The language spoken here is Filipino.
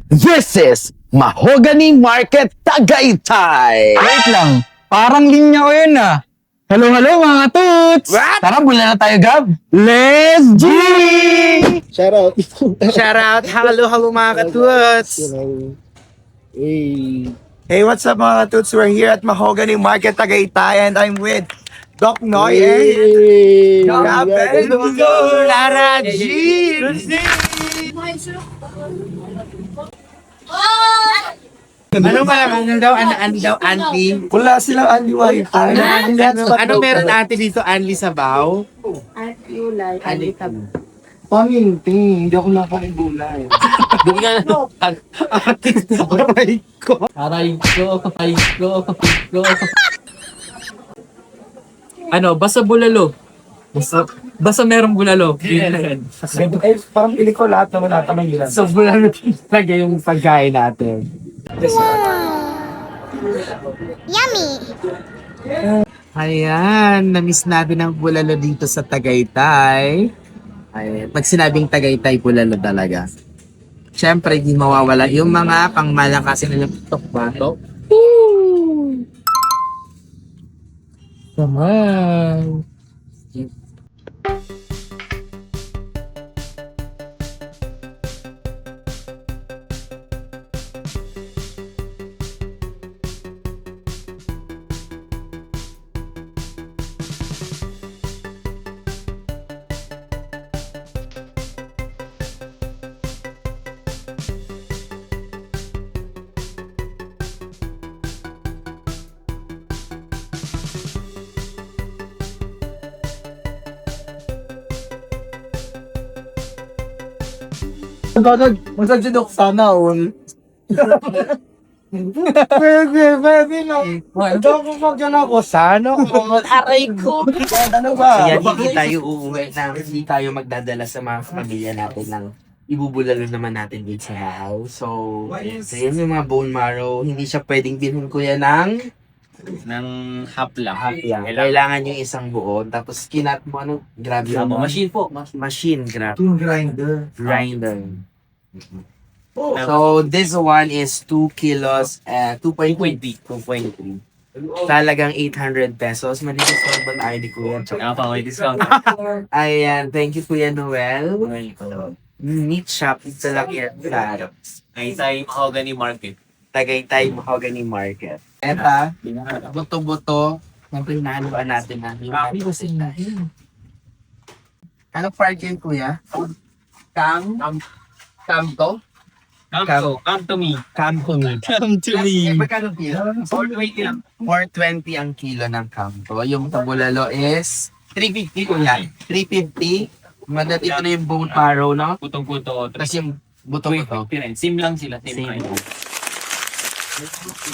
This is Mahogany Market Tagaytay! Wait lang, parang linya ko yun ah. Hello mga toots! What? Tara, bula na tayo, Gab. Let's G! Shout out. Shout out! Hello mga katuts! Hey. Hey, what's up mga katuts? We're here at Mahogany Market Tagaytay and I'm with Doc Noy and Hey. Gabel Lara G! Ano daw, auntie? Wala silang Andy Wifi. Ano meron ate dito, Anli Sabaw? Anli Sabaw. Paminti, hindi ako nakain gulay. Aray ko. Ano, basta bulalo. Basta merong bulalo. Eh, parang pili ko lahat naman natamangilan. So, bulalo talaga yung pagkain natin. Yummy! Ayan, na-miss natin ang bulalo dito sa Tagaytay. Ay, pag sinabing Tagaytay, bulalo talaga. Siyempre, di mawawala yung mga pangmalakasin ng tok-batok. Come on. Magsagsidok sana all. Pwede na. Ito ako magyan ako. Sana ako. Aray ko. Ano ba? Kaya hindi tayo uuwi na hindi tayo magdadala sa mga pamilya natin ng ibubulalo naman natin dito sa house. So, yun yung mga bone marrow. Hindi siya pwedeng bilhin ko yan ng hapla. Kailangan yung isang buo. Tapos kinat mo ano, grabe yung Machine po. machine, grabe. Yung grinder. Grinder. So, this one is 2 kilos, 2.3. Talagang 800 pesos. Manidiscount ba tayo ni Kuya? May discount. Ayan, thank you Kuya Noel. Meat shop sa Lagyan. Tagaytay Mahogany Market. Tagaytay Mahogany Market. Eta, buto-buto. Siyempre inahaluan natin na. Ano part yun, Kuya? Come to? Come to me. Magkano kilo? 420 lang. 420 ang kilo ng kampo. Yung tabulalo is 350 ko yan. 350. Madat ito na yung bone marrow, no? Putong-puto. Tapos yung buto-buto. Sim lang sila. Same.